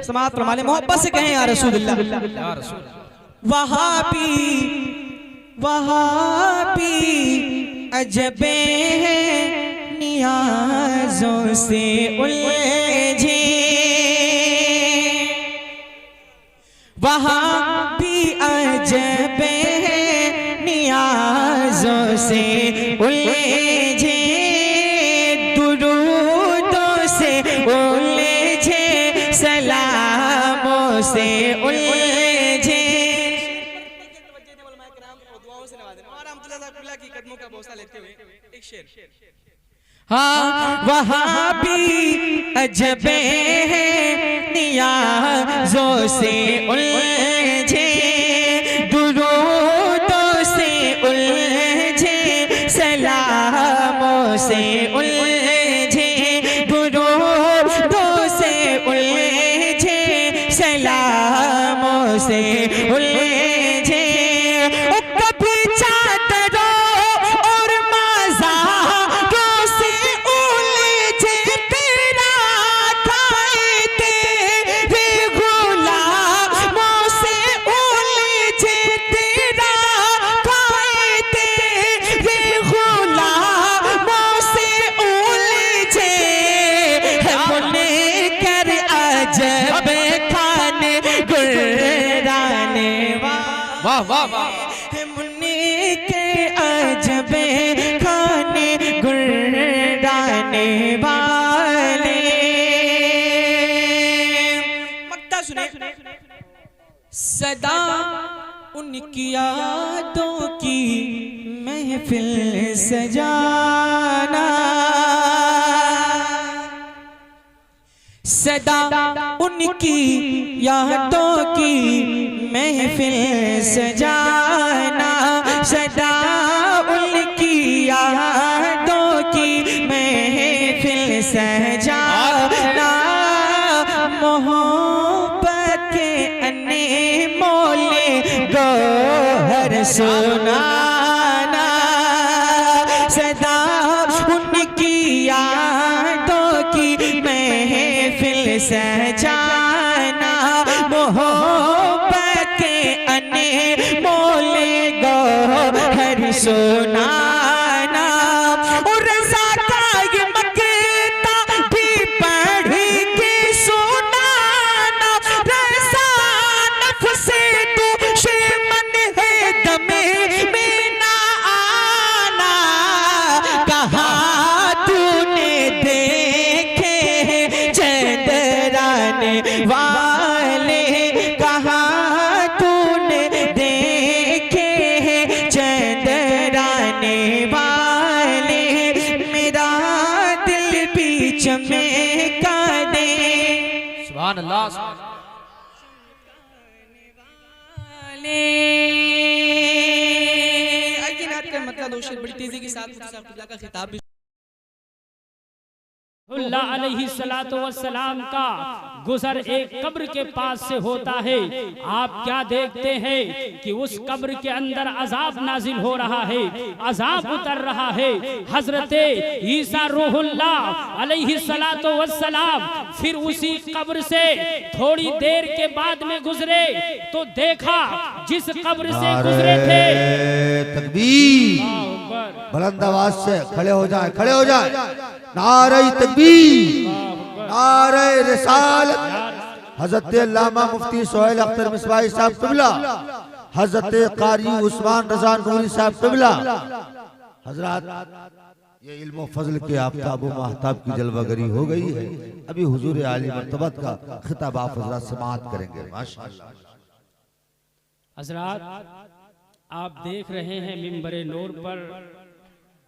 समाअत फरमा ले, मोहब्बत से कहें या रसूलुल्लाह। वहाबी वहाबी अजबे हैं नियाज़ों से उलझे, वहाबी अजबे हैं नियाज़ों से उलझे, दुरूदों से उलझे, सलामों से उलझे। की कदमों का बोसा लेते हुए एक शेर। हाँ वहाबी अजबे हैं नियाज़ों से उलझे, दुरूदों से उलझे, सलामों से उलझे, दुरूदों से उलझे, सलामों से उलझे। वाह वाह वाह, मुन्नी के अजबे खाने गुर्राने वाले। मक्ता सुने। सदा उनकी यादों की महफिल सजाना, सदा उनकी यादों की महफिल सजाना, सदा उनकी यादों की महफिल सजाना, मोहब्बत के अनमोल गौहर सुनाना, सदा उनकी यादों की महफिल सजाना, मोहब्बत के अनमोल गौहर सुनाना। और रज़ा का ये मक्ता भी पढ़ के सुनाना, रज़ा नफ्से दुश्मन है दमे में ना आना, कहाँ तूने देखे चंदराने वाले, कहाँ तूने देखे चंदराने वाले, मेरा दिल भी चमका दे। सुभान अल्लाह। आइए नात का मतलब दो शेर बड़ी तेजी के साथ का खिताब भी। अलैहिस्सलातु वस्सलाम का गुजर एक कब्र के पास से होता है। आप क्या देखते हैं कि उस कब्र के अंदर अजाब नाजिल हो रहा है, अजाब उतर रहा है। हजरत ईसा रूहुल्लाह अलैहिस्सलातु वस्सलाम फिर उसी कब्र से थोड़ी देर के बाद में गुजरे तो देखा जिस कब्र से गुजरे थे। तकबीर, बुलंद आवाज से खड़े हो जाए, खड़े हो जाए। नारे तकबीर, नारे रिसालत। हजरत अल्लामा मुफ्ती सोहेल अख्तर मिसबाही साहब क़िबला, हजरत कारी उस्मान रज़ा नूरी साहब क़िबला, हजरत ये इल्म फजल के आफ्ताब महताब की जलवागरी हो गई है। अभी हुजूर आली मर्तबत का खिताब आप हजरत समाअत करेंगे। माशाअल्लाह। हजरत आप देख रहे हैं मिंबरे नूर पर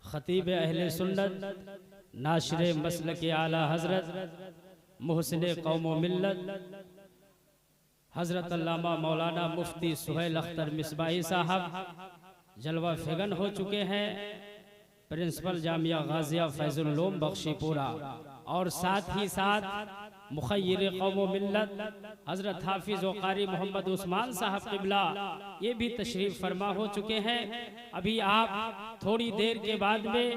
खतीब अहले सुन्नत नाशिरे मसलक आला हजरत मुहसिने कौम व मिल्लत हजरत अल्लामा मौलाना मुफ्ती सुहेल अख्तर मिसबाही साहब जलवा फिगन हो चुके हैं। प्रिंसिपल जामिया गाजिया फैजुल उलूम बख्शीपुरा और साथ ही साथ मुखय्यिर कौम मिल्लत हजरत हाफिज व कारी मोहम्मद उस्मान साहब क़िबला ये भी तशरीफ़ फरमा हो चुके हैं। अभी आप थोड़ी देर के बाद में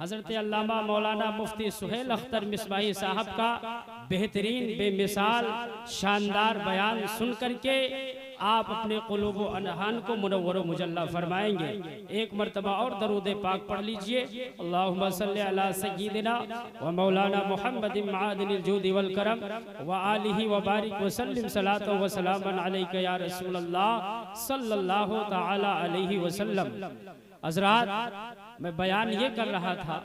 हजरत अल्लामा मौलाना मुफ्ती सुहेल अख्तर मिसबाही साहब का बेहतरीन बेमिसाल शानदार बयान सुन करके आप अपने क़ुलूब व अनहान को मुनव्वर व मुजल्ला फरमाएंगे। एक मरतबा और दरूद पाक पढ़ लीजिए। अल्लाहुम्मा सल्ली अला सय्यिदिना व मौलाना मुहम्मदिन मआदिनिल जूदि वल करम व आलिहि व बारिक व सल्लिम सलातो व सलामन अलैका या रसूलल्लाह सल्लल्लाहु तआला अलैहि वसल्लम। हज़रात, मैं बयान ये कर रहा था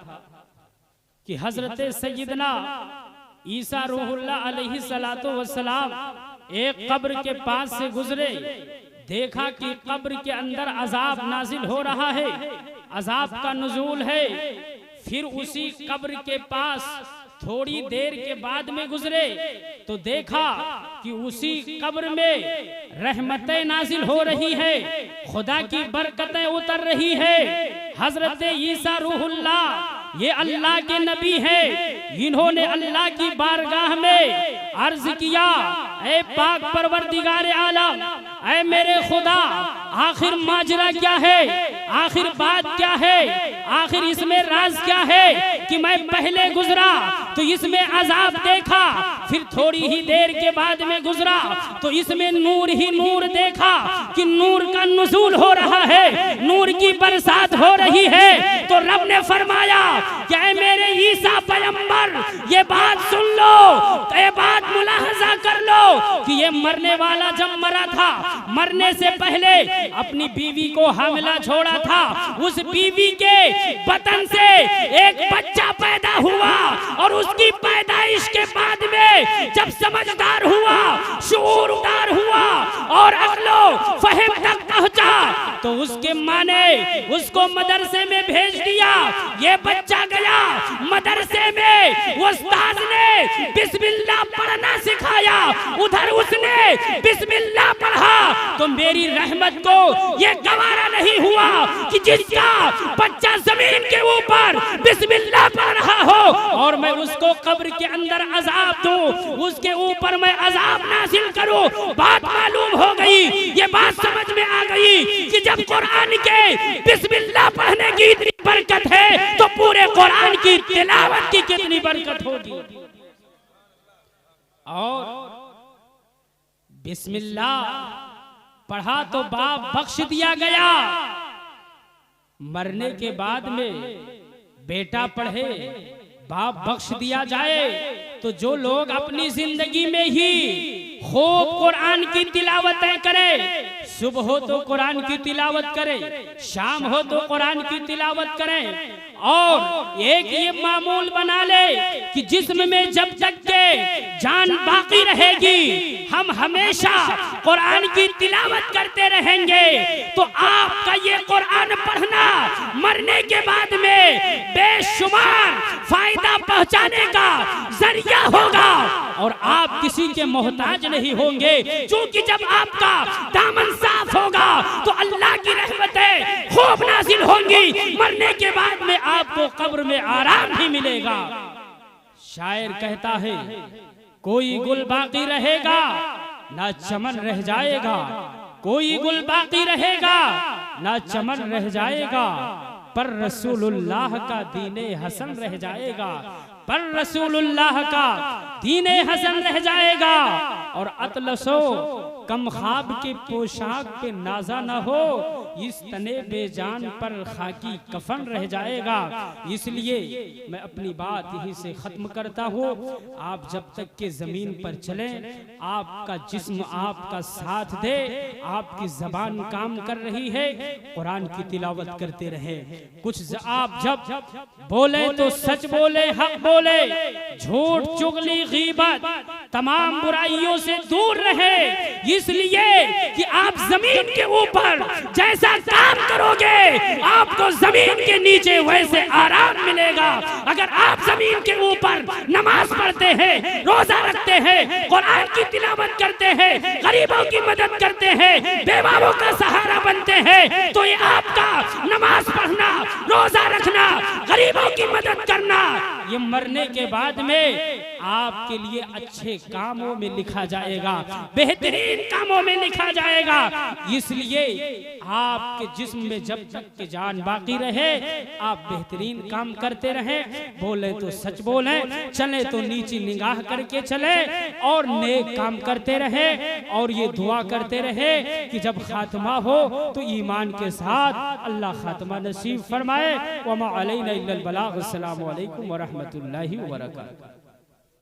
कि हजरत सय्यिदना ईसा रूहुल्लाह अलैहि सलातो व सलाम एक कब्र के पास से गुजरे, देखा कि कब्र के अंदर अजाब नाजिल हो रहा है, अजाब का नुज़ूल है। फिर उसी कब्र के पास थोड़ी देर के बाद में गुजरे तो देखा कि उसी कब्र में रहमतें नाजिल हो रही है, खुदा की बरकतें उतर रही है। हजरत ईसा रूहुल्लाह ये अल्लाह के नबी है, इन्होंने अल्लाह की बारगाह में अर्ज किया, ऐ पाक परवरदिगार आलम, ऐ मेरे खुदा, आखिर माजरा क्या है, आखिर बात क्या है, आखिर इसमें राज क्या है कि मैं पहले गुजरा तो इसमें अजाब देखा, फिर थोड़ी ही देर के बाद में गुजरा तो इसमें नूर ही नूर देखा कि नूर का नुज़ूल हो रहा है, नूर की बरसात हो रही है। तो रब ने फरमाया कि ऐ मेरे ईसा पैगंबर, ये बात सुन लो, ये बात मुलाहजा कर लो कि ये मरने वाला जब मरा था, मरने से पहले अपनी बीवी को हामिला छोड़ा था, उस बीवी के बतन से एक बच्चा पैदा हुआ और उसकी पैदाइश के बाद में जब समझदार हुआ, शऊरदार हुआ और अक्लो फहम तक पहुंचा तो उसके माँ ने उसको मदरसे में भेज दिया। ये बच्चा गया मदरसे में, उस्ताद ने बिस्मिल्लाह पढ़ना सिखाया, उधर उसने बिस्मिल्लाह पढ़ा तो मेरी रहमत को ये गवारा नहीं हुआ कि जिसका बच्चा जमीन के ऊपर बिस्मिल्लाह पढ़ रहा हो और मैं उसको कब्र के अंदर अजाब दूं, उसके ऊपर मैं अजाब नाजिल करूं। बात मालूम हो गई, ये बात समझ में आ गई कि जब कुरान के बिस्मिल्लाह पढ़ने की इतनी बरकत है तो पूरे कुरान की तिलावत की कितनी बरकत होगी। और बिस्मिल्लाह पढ़ा तो बाप बख्श दिया गया, मरने के बाद में बेटा पढ़े बाप बख्श दिया जाए तो जो लोग अपनी जिंदगी में ही खूब कुरान की तिलावतें करें, सुबह हो तो कुरान की तिलावत करें, शाम हो तो कुरान की तिलावत करें और एक ये मामूल बना ले कि जिस्म में जब तक के जान बाकी रहेगी हम हमेशा कुरान की तिलावत करते रहेंगे। तो आपका ये कुरान पढ़ना मरने के बाद में बेशुमार फायदा पहुंचाने का जरिया होगा और आप किसी के मोहताज नहीं होंगे, क्योंकि जब आपका दामन साफ होगा तो अल्लाह की रहमतें खूब नाजिल होंगी, मरने के बाद में आपको कब्र में आराम भी मिलेगा। शायर कहता है कोई गुल बाकी रहेगा ना चमन रह जाएगा, कोई गुल बाकी रहेगा ना चमन रह जाएगा, पर रसूलुल्लाह का दीने हसन रह जाएगा, पर रसूलुल्लाह का दीने हसन रह जाएगा। और अतलसो कम ख्वाब के पोशाक पे नाजा न हो, इस तने बेजान पर खाकी कफन रह जाएगा। इसलिए मैं अपनी बात यहीं से खत्म करता हूँ। आप जब तक के जमीन पर चलें, आपका जिस्म आपका साथ दे, आपकी जबान काम कर रही है, कुरान की तिलावत करते रहे। कुछ आप जब बोले तो सच बोले, हक बोले, झूठ चुगली गीबत तमाम बुराइयों से दूर रहे, इसलिए कि आप जमीन के ऊपर जैसा काम करोगे आपको जमीन के नीचे वैसे आराम मिलेगा। अगर आप जमीन के ऊपर नमाज पढ़ते हैं, रोजा रखते हैं, कुरान की तिलावत करते हैं, गरीबों की मदद करते हैं, बेवाओं का सहारा बनते हैं, तो ये आपका नमाज पढ़ना, रोजा रखना, गरीबों की मदद करना, ये मरने के बाद में आपके लिए अच्छे कामों में लिखा जाएगा, बेहतरीन कामों में लिखा जाएगा। इसलिए आपके जिस्म में जब तक की जान बाकी रहे आप बेहतरीन काम करते रहें, बोले तो सच बोले, चले तो नीची निगाह करके चले और नेक काम करते रहे और ये दुआ करते रहे कि जब खात्मा हो तो ईमान के साथ अल्लाह खात्मा नसीब फरमाए। वमा अलैना इल्लल बलाग। अस्सलामु अलैकुम व रहमतुल्लाहि व बरकातहू।